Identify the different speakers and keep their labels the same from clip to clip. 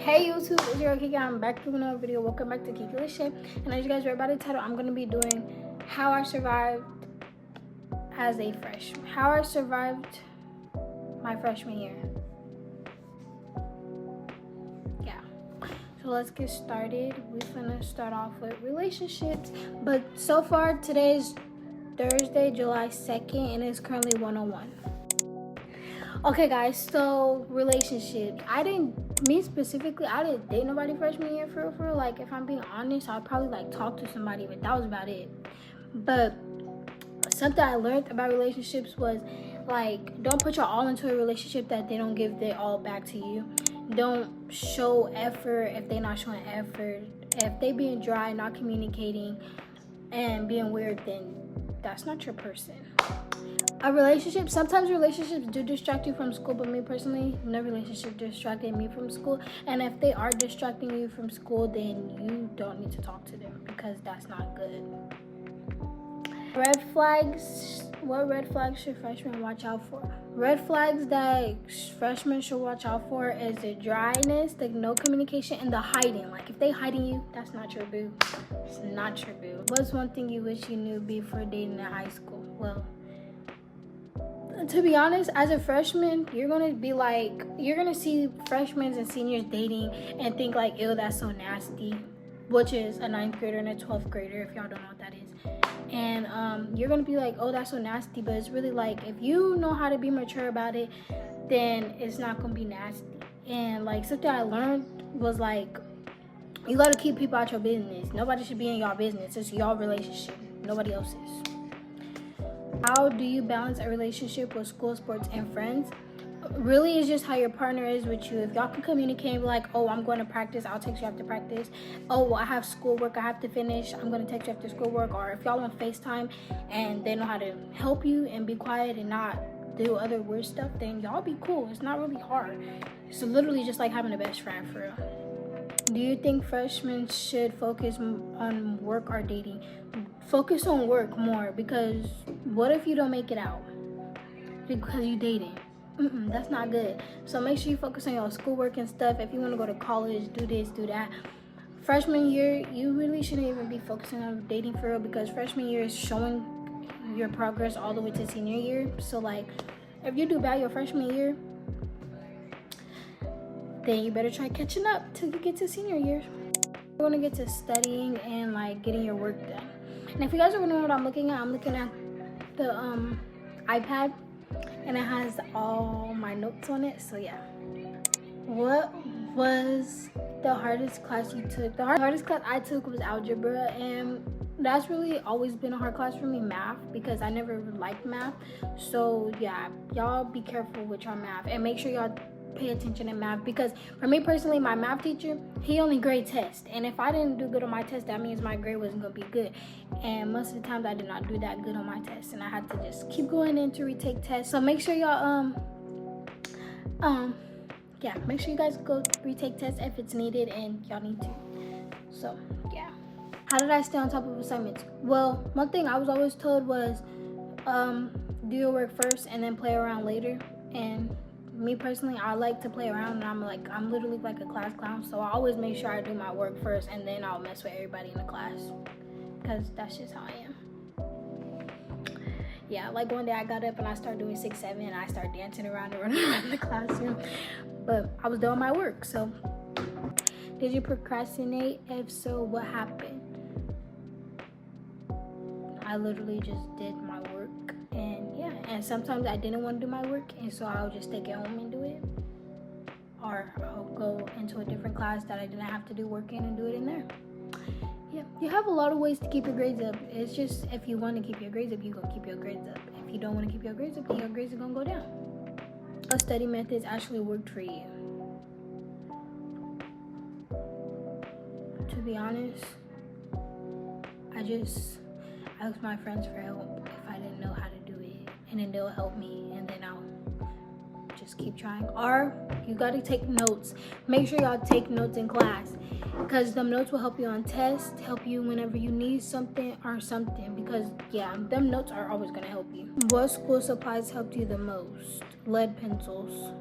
Speaker 1: Hey YouTube, it's your Kiki. I'm back with another video. Welcome back to Kiki With Shay. And as you guys read by the title, I'm going to be doing how I survived as a freshman. How I survived my freshman year. Yeah. So let's get started. We're going to start off with relationships. But so far, today is Thursday, July 2nd, and it's currently 1:01. Okay guys, so relationships. I didn't date nobody freshman year for real. Like, if I'm being honest, I'd probably like talk to somebody, but that was about it. But something I learned about relationships was like, don't put your all into a relationship that they don't give their all back to you. Don't show effort if they're not showing effort. If they being dry, not communicating, and being weird, then that's not your person. Sometimes relationships do distract you from school, but me personally, no relationship distracted me from school. And if they are distracting you from school, then you don't need to talk to them because that's not good. Red flags. What red flags should freshmen watch out for? Red flags that freshmen should watch out for is the dryness, the no communication, and the hiding. Like, if they hiding you, that's not your boo. It's not your boo. What's one thing you wish you knew before dating in high school? Well, to be honest, as a freshman, you're gonna see freshmen and seniors dating and think like, ew, that's so nasty, which is a 9th grader and a 12th grader, if y'all don't know what that is. And you're gonna be like, oh, that's so nasty, but it's really like, if you know how to be mature about it, then it's not gonna be nasty. And like, something I learned was like, you gotta keep people out your business. Nobody should be in y'all business. It's y'all relationship, nobody else's. How do you balance a relationship with school, sports, and friends? Really, it's just how your partner is with you. If y'all can communicate and be like, oh, I'm going to practice, I'll text you after practice. Oh, well, I have schoolwork I have to finish, I'm going to text you after schoolwork. Or if y'all on FaceTime and they know how to help you and be quiet and not do other weird stuff, then y'all be cool. It's not really hard. It's literally just like having a best friend, for real. Do you think freshmen should focus on work or dating? Focus on work more, because what if you don't make it out because you dating? That's not good. So make sure you focus on your schoolwork and stuff. If you want to go to college, do this, do that. Freshman year, you really shouldn't even be focusing on dating for real, because freshman year is showing your progress all the way to senior year. So like, if you do bad your freshman year, then you better try catching up till you get to senior year. We're gonna get to studying and like getting your work done. And if you guys are wondering what I'm looking at the iPad, and it has all my notes on it. So yeah. What was the hardest class you took? The hardest class I took was algebra, and that's really always been a hard class for me, math, because I never liked math. So yeah, y'all be careful with your math and make sure y'all pay attention in math, because for me personally, my math teacher, he only grade test, and if I didn't do good on my test, that means my grade wasn't gonna be good. And most of the times I did not do that good on my test, and I had to just keep going in to retake tests. So make sure y'all make sure you guys go retake tests if it's needed and y'all need to. So yeah. How did I stay on top of assignments? Well, one thing I was always told was do your work first and then play around later. And me personally, I like to play around, and I'm literally like a class clown, so I always make sure I do my work first and then I'll mess with everybody in the class, because that's just how I am. Yeah, like one day I got up and I started doing 6-7 and I started dancing around and running around the classroom, but I was doing my work. So did you procrastinate? If so, what happened? I literally just did my work. And sometimes I didn't want to do my work, and so I'll just take it home and do it, or I'll go into a different class that I didn't have to do work in and do it in there. Yeah, you have a lot of ways to keep your grades up. It's just, if you want to keep your grades up, you gonna keep your grades up. If you don't want to keep your grades up, then your grades are gonna go down. What study methods actually worked for you? To be honest, I just asked my friends for help if I didn't know how to do it, and then they'll help me, and then I'll just keep trying. Or you gotta take notes. Make sure y'all take notes in class, because them notes will help you on tests, help you whenever you need something or something, because yeah, them notes are always gonna help you. What school supplies helped you the most? Lead pencils.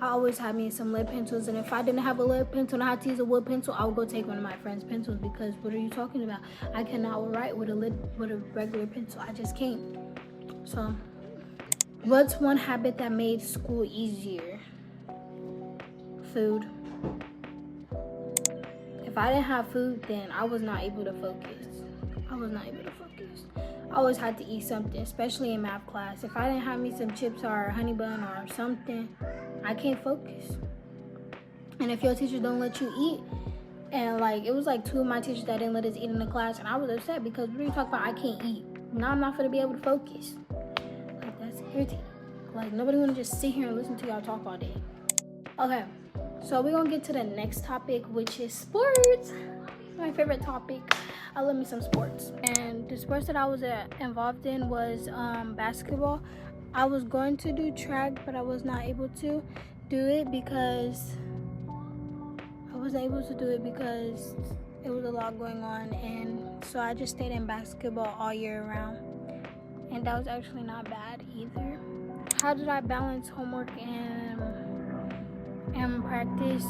Speaker 1: I always had me some lead pencils, and if I didn't have a lead pencil and I had to use a wood pencil, I would go take one of my friend's pencils, because what are you talking about? I cannot write with a regular pencil. I just can't. So, what's one habit that made school easier? Food. If I didn't have food, then I was not able to focus. I always had to eat something, especially in math class. If I didn't have me some chips or a honey bun or something, I can't focus. And if your teacher don't let you eat, and like it was like 2 of my teachers that didn't let us eat in the class, and I was upset because what are you talking about? I can't eat. Now I'm not gonna be able to focus. Like, that's irritating. Like, nobody wanna just sit here and listen to y'all talk all day. Okay, so we're gonna get to the next topic, which is sports. My favorite topic. I love me some sports. And the sports that I was involved in was basketball. I was going to do track, but I was not able to do it because it was a lot going on, and so I just stayed in basketball all year round, and that was actually not bad either. How did I balance homework and practice?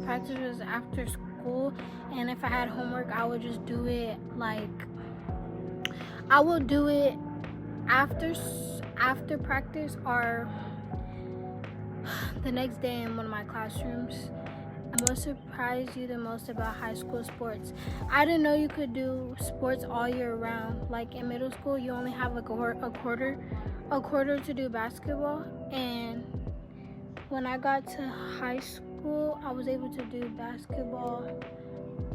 Speaker 1: Practice was after school, and if I had homework, I would just do it after practice or the next day in one of my classrooms. What surprised you the most about high school sports? I didn't know you could do sports all year round. Like in middle school, you only have like a quarter to do basketball, and when I got to high school, I was able to do basketball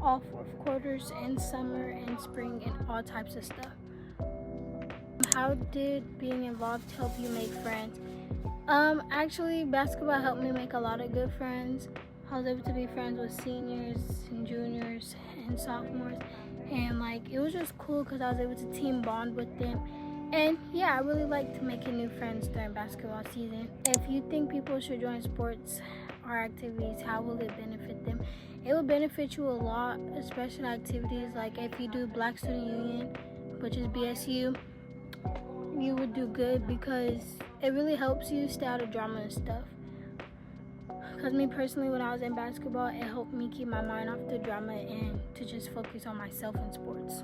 Speaker 1: all 4 quarters in summer and spring and all types of stuff. How did being involved help you make friends? Actually, basketball helped me make a lot of good friends. I was able to be friends with seniors and juniors and sophomores, and like it was just cool because I was able to team bond with them. And yeah, I really liked making new friends during basketball season. If you think people should join sports or activities, how will it benefit them? It will benefit you a lot, especially activities like if you do Black Student Union, which is BSU, you would do good because it really helps you stay out of drama and stuff. Because me personally, when I was in basketball, it helped me keep my mind off the drama and to just focus on myself in sports.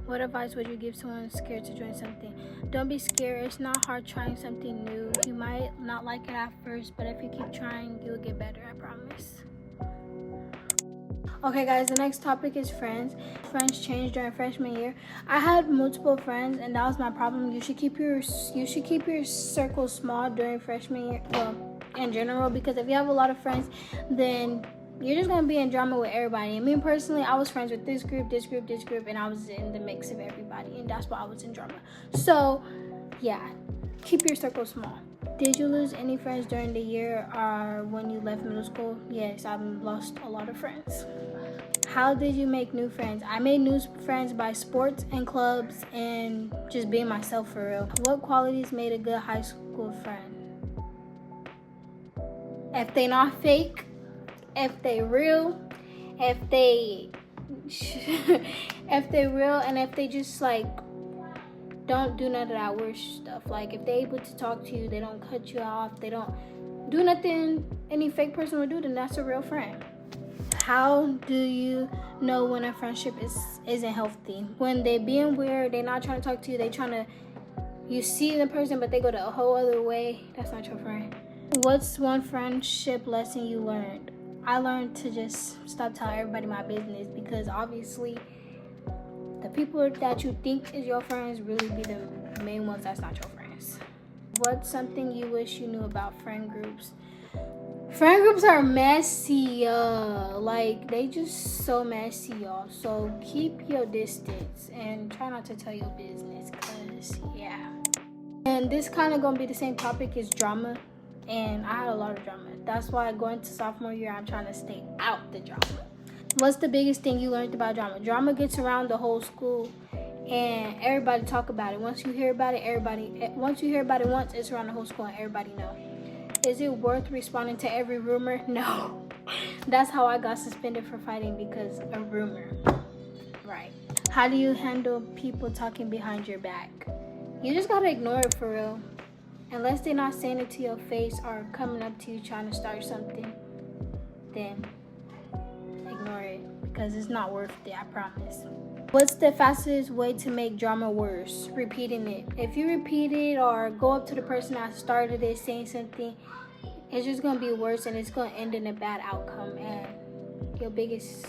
Speaker 1: What advice would you give someone scared to join something? Don't be scared. It's not hard trying something new. You might not like it at first, but if you keep trying, you'll get better, I promise. Okay guys, the next topic is friends. Friends changed during freshman year. I had multiple friends, and that was my problem. You should keep your circle small during freshman year. Well, in general, because if you have a lot of friends, then you're just gonna be in drama with everybody. And me personally, I was friends with this group, and I was in the mix of everybody, and that's why I was in drama. So yeah, keep your circle small. Did you lose any friends during the year or when you left middle school? Yes, I've lost a lot of friends. How did you make new friends? I made new friends by sports and clubs and just being myself for real. What qualities made a good high school friend? If they not fake, if they real, if they real, and if they just like don't do none of that weird stuff. Like if they able to talk to you, they don't cut you off, they don't do nothing any fake person would do, then that's a real friend. How do you know when a friendship isn't healthy? When they being weird, they not trying to talk to you, you see the person but they go the whole other way, that's not your friend. What's one friendship lesson you learned? I learned to just stop telling everybody my business, because obviously the people that you think is your friends really be the main ones that's not your friends. What's something you wish you knew about friend groups? Friend groups are messy, like they just so messy, y'all. So keep your distance and try not to tell your business, cause yeah. And this kind of gonna be the same topic as drama, and I had a lot of drama. That's why going to sophomore year, I'm trying to stay out the drama. What's the biggest thing you learned about drama? Drama gets around the whole school, and everybody talk about it. Once you hear about it once, it's around the whole school and everybody know. Is it worth responding to every rumor? No. That's how I got suspended for fighting, because a rumor. Right. How do you handle people talking behind your back? You just gotta ignore it for real Unless they're not saying it to your face or coming up to you trying to start something, then ignore it, because it's not worth it, I promise. What's the fastest way to make drama worse? Repeating it. If you repeat it or go up to the person that started it saying something, it's just going to be worse, and it's going to end in a bad outcome, and your biggest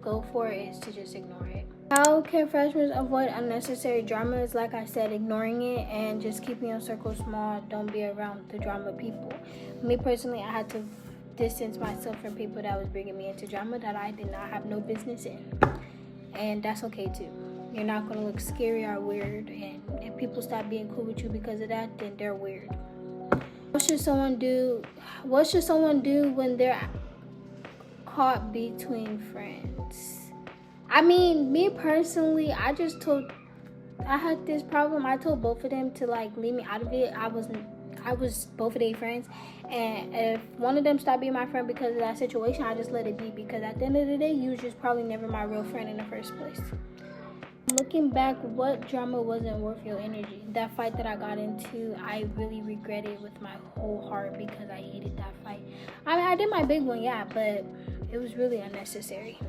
Speaker 1: goal for it is to just ignore it. How can freshmen avoid unnecessary drama? Is, like I said, ignoring it and just keeping your circle small. Don't be around the drama people. Me personally, I had to distance myself from people that was bringing me into drama that I did not have no business in, and that's okay too. You're not going to look scary or weird, and if people stop being cool with you because of that, then they're weird. What should someone do when they're caught between friends? I mean, me personally, I had this problem. I told both of them to like leave me out of it. I was both of their friends, and if one of them stopped being my friend because of that situation, I just let it be, because at the end of the day, you was just probably never my real friend in the first place. Looking back, what drama wasn't worth your energy? That fight that I got into, I really regret it with my whole heart, because I hated that fight. I mean, I did my big one, yeah, but it was really unnecessary.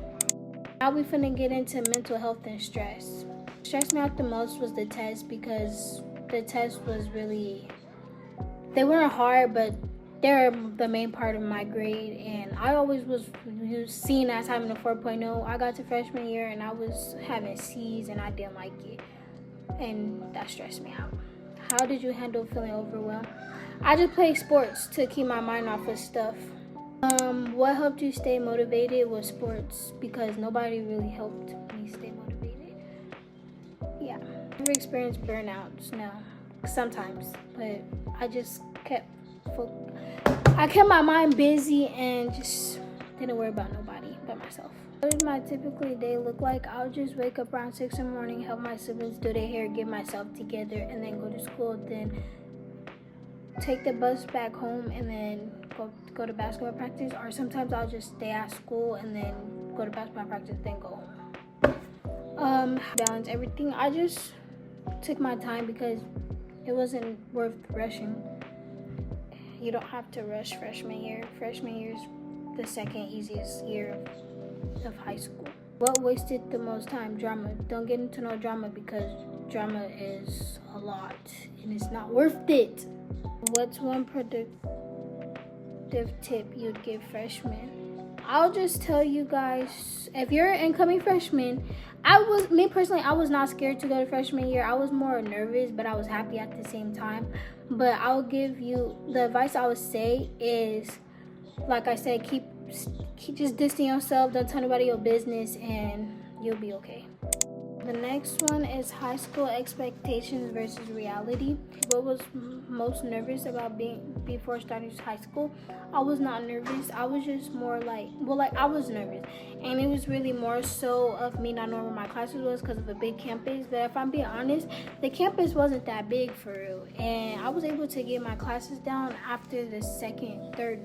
Speaker 1: Now we finna get into mental health and stress. What stressed me out the most was the test, because the test was really, they weren't hard, but they're the main part of my grade, and I always was seen as having a 4.0. I got to freshman year and I was having C's, and I didn't like it, and that stressed me out. How did you handle feeling overwhelmed? I just played sports to keep my mind off of stuff. What helped you stay motivated was sports, because nobody really helped me stay motivated. Yeah. Never experienced burnouts, no. Sometimes, but I just kept my mind busy and just didn't worry about nobody but myself. What did my typical day look like? I would just wake up around 6 in the morning, help my siblings do their hair, get myself together, and then go to school. Then take the bus back home, and then go to basketball practice. Or sometimes I'll just stay at school and then go to basketball practice, then go home. Balance everything. I just took my time because it wasn't worth rushing. You don't have to rush freshman year. Freshman year is the second easiest year of high school. What wasted the most time? Drama. Don't get into no drama, because drama is a lot and it's not worth it. What's one productive tip you'd give freshmen? I'll just tell you guys, if you're an incoming freshman, I was not scared to go to freshman year. I was more nervous, but I was happy at the same time. But I'll give you, the advice I would say is, like I said, keep just distancing yourself, don't tell nobody your business, and you'll be okay. The next one is high school expectations versus reality. What was most nervous about before starting high school? I was not nervous. I was just more I was nervous. And it was really more so of me not knowing where my classes was because of a big campus. But if I'm being honest, the campus wasn't that big for real. And I was able to get my classes down after the third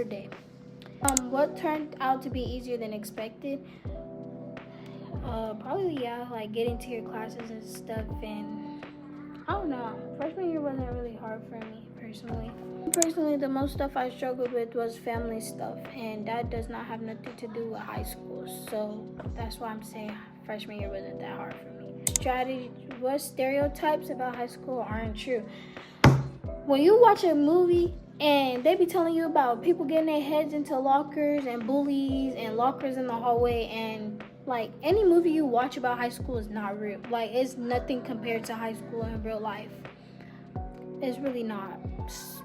Speaker 1: day. What turned out to be easier than expected? Probably, yeah, like getting to your classes and stuff, and I don't know. Freshman year wasn't really hard for me, personally. Personally, the most stuff I struggled with was family stuff, and that does not have nothing to do with high school, so that's why I'm saying freshman year wasn't that hard for me. What stereotypes about high school aren't true? When you watch a movie and they be telling you about people getting their heads into lockers and bullies and lockers in the hallway, and like any movie you watch about high school is not real. Like, it's nothing compared to high school in real life. It's really not.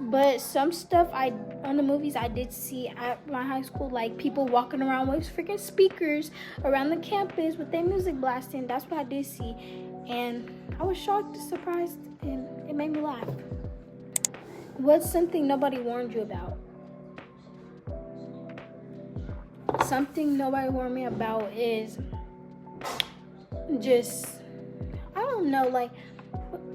Speaker 1: But some stuff on the movies I did see at my high school, like people walking around with freaking speakers around the campus with their music blasting. That's what I did see, and I was shocked, surprised, and it made me laugh. What's something nobody warned you about? Something nobody warned me about is just, I don't know, like,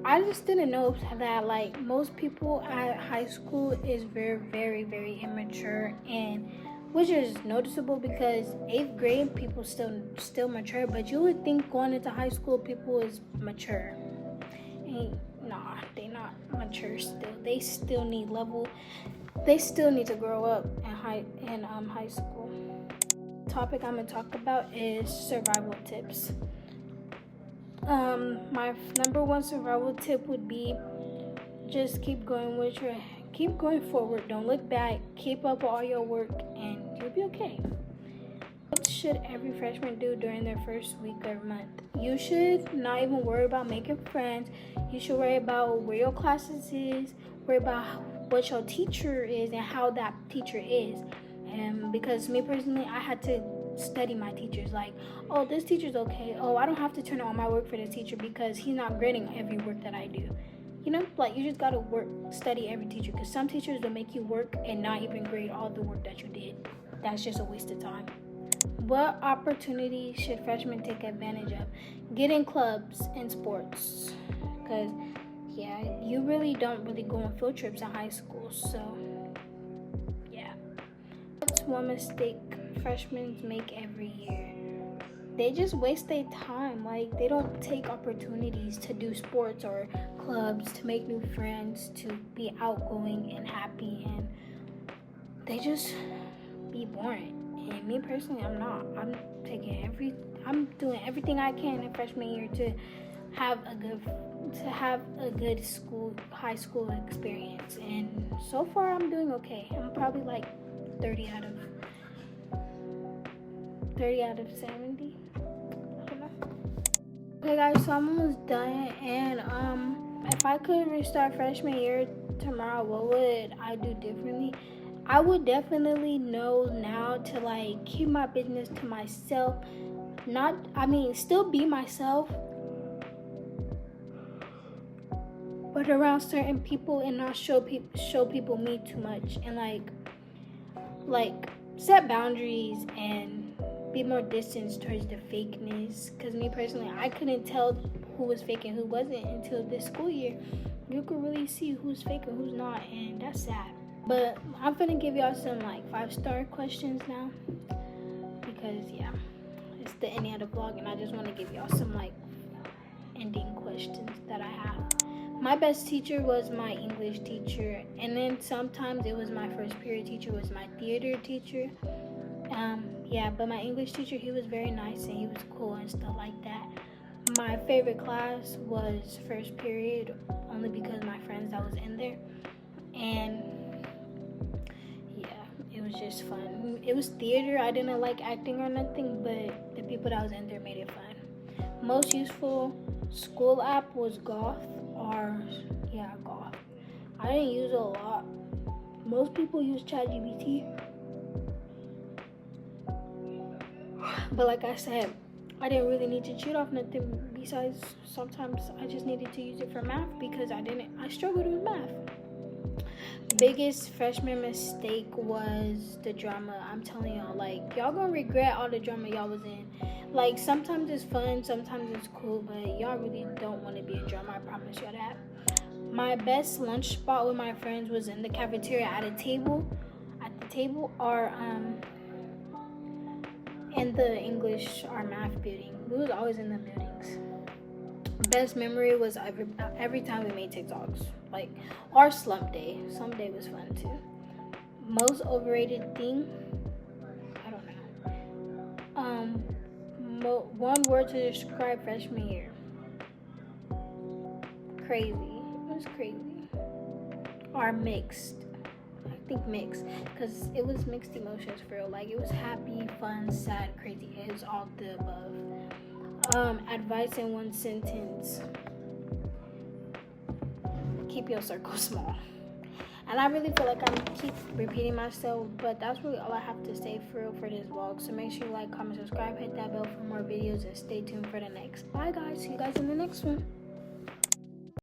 Speaker 1: I just didn't know that, like, most people at high school is very, very, very immature, and which is noticeable because 8th grade people still mature, but you would think going into high school people is mature. And nah, they not mature still. They still need to grow up in high school. The topic I'm gonna talk about is survival tips. My number one survival tip would be just keep going forward. Don't look back. Keep up all your work, and you'll be okay. What should every freshman do during their first week or month? You should not even worry about making friends. You should worry about where your classes is, worry about what your teacher is and how that teacher is. And because me personally, I had to study my teachers. Like, oh, this teacher's okay. Oh, I don't have to turn in all my work for this teacher because he's not grading every work that I do. You know, like, you just gotta study every teacher, because some teachers will make you work and not even grade all the work that you did. That's just a waste of time. What opportunities should freshmen take advantage of? Get in clubs and sports, because you really don't go on field trips in high school. So what's one mistake freshmen make every year? They just waste their time. Like, they don't take opportunities to do sports or clubs, to make new friends, to be outgoing and happy, and they just be boring. And me personally, I'm not. I'm doing everything I can in freshman year to have a good high school experience. And so far, I'm doing okay. I'm probably like 30 out of 70. I don't know. Okay, guys, so I'm almost done. And if I could restart freshman year tomorrow, what would I do differently? I would definitely know now to like keep my business to myself. Still be myself, but around certain people, and not show people me too much, and like set boundaries and be more distant towards the fakeness. Because me personally, I couldn't tell who was fake and who wasn't until this school year. You could really see who's fake and who's not, and that's sad. But I'm gonna give y'all some 5-star questions now, because it's the ending of the vlog, and I just want to give y'all some ending questions that I have. My best teacher was my English teacher, and then sometimes it was my first period teacher, was my theater teacher. But my English teacher, he was very nice and he was cool and stuff like that. My favorite class was first period, only because my friends that was in there, and it was just fun. It was theater. I didn't like acting or nothing, but the people that was in there made it fun. Most useful school app was Goth. Goth. I didn't use it a lot. Most people use ChatGPT. But like I said, I didn't really need to cheat off nothing, besides sometimes I just needed to use it for math because I struggled with math. Biggest freshman mistake was the drama. I'm telling y'all, y'all gonna regret all the drama y'all was in. Sometimes it's fun, sometimes it's cool, but y'all really don't want to be in drama, I promise y'all that. My best lunch spot with my friends was in the cafeteria at the table or in the English or math building. We was always in the buildings. Best memory was every time we made TikToks, our slump day. Slump day was fun too. Most overrated thing, I don't know. One word to describe freshman year. Crazy. It was crazy. Or mixed. I think mixed, because it was mixed emotions for real. It was happy, fun, sad, crazy. It was all the above. Advice in one sentence: keep your circle small. And I really feel like I keep repeating myself, but that's really all I have to say for real for this vlog. So make sure you like, comment, subscribe, hit that bell for more videos, and stay tuned for the next. Bye guys, see you guys in the next one.